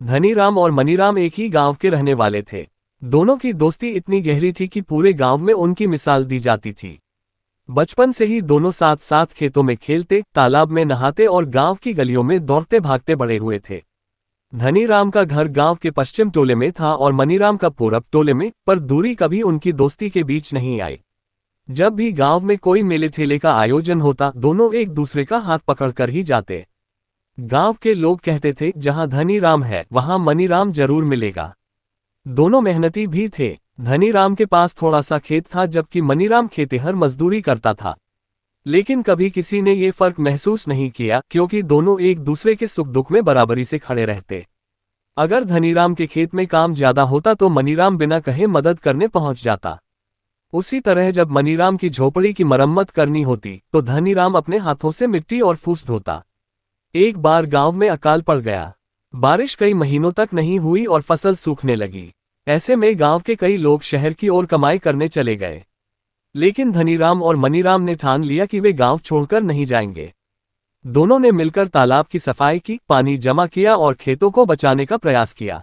धनीराम और मनीराम एक ही गांव के रहने वाले थे। दोनों की दोस्ती इतनी गहरी थी कि पूरे गांव में उनकी मिसाल दी जाती थी। बचपन से ही दोनों साथ साथ खेतों में खेलते, तालाब में नहाते और गांव की गलियों में दौड़ते भागते बड़े हुए थे। धनीराम का घर गांव के पश्चिम टोले में था और मनीराम का पूरब टोले में, पर दूरी कभी उनकी दोस्ती के बीच नहीं आई। जब भी गांव में कोई मेले ठेले का आयोजन होता, दोनों एक दूसरे का हाथ पकड़कर ही जाते। गांव के लोग कहते थे, जहां धनीराम है वहां मनीराम जरूर मिलेगा। दोनों मेहनती भी थे। धनीराम के पास थोड़ा सा खेत था, जबकि मनीराम खेतिहर मजदूरी करता था। लेकिन कभी किसी ने ये फर्क महसूस नहीं किया, क्योंकि दोनों एक दूसरे के सुख दुख में बराबरी से खड़े रहते। अगर धनीराम के खेत में काम ज्यादा होता तो मनीराम बिना कहे मदद करने पहुंच जाता। उसी तरह जब मनीराम की झोपड़ी की मरम्मत करनी होती तो धनीराम अपने हाथों से मिट्टी और फूस धोता। एक बार गांव में अकाल पड़ गया। बारिश कई महीनों तक नहीं हुई और फसल सूखने लगी। ऐसे में गांव के कई लोग शहर की ओर कमाई करने चले गए। लेकिन धनीराम और मनीराम ने ठान लिया कि वे गांव छोड़कर नहीं जाएंगे। दोनों ने मिलकर तालाब की सफाई की, पानी जमा किया और खेतों को बचाने का प्रयास किया।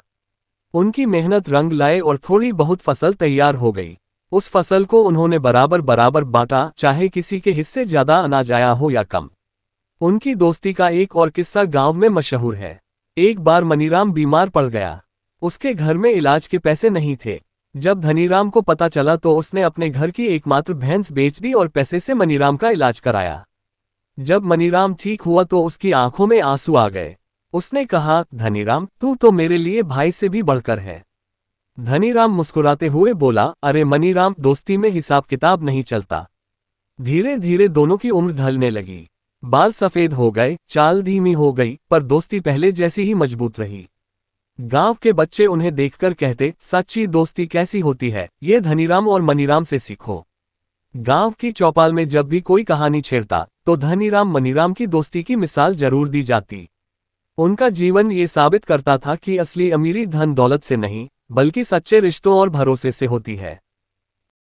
उनकी मेहनत रंग लाए और थोड़ी बहुत फसल तैयार हो गई। उस फसल को उन्होंने बराबर बराबर बांटा, चाहे किसी के हिस्से ज्यादा अनाज आया हो या कम। उनकी दोस्ती का एक और किस्सा गांव में मशहूर है। एक बार मनीराम बीमार पड़ गया। उसके घर में इलाज के पैसे नहीं थे। जब धनीराम को पता चला तो उसने अपने घर की एकमात्र भैंस बेच दी और पैसे से मनीराम का इलाज कराया। जब मनीराम ठीक हुआ तो उसकी आंखों में आंसू आ गए। उसने कहा, धनीराम, तू तो मेरे लिए भाई से भी बढ़कर है। धनीराम मुस्कुराते हुए बोला, अरे मनीराम, दोस्ती में हिसाब किताब नहीं चलता। धीरे धीरे दोनों की उम्र ढलने लगी। बाल सफेद हो गए, चाल धीमी हो गई, पर दोस्ती पहले जैसी ही मजबूत रही। गांव के बच्चे उन्हें देखकर कहते, सच्ची दोस्ती कैसी होती है, ये धनीराम और मनीराम से सीखो। गांव की चौपाल में जब भी कोई कहानी छेड़ता तो धनीराम मनीराम की दोस्ती की मिसाल जरूर दी जाती। उनका जीवन ये साबित करता था कि असली अमीरी धन दौलत से नहीं, बल्कि सच्चे रिश्तों और भरोसे से होती है।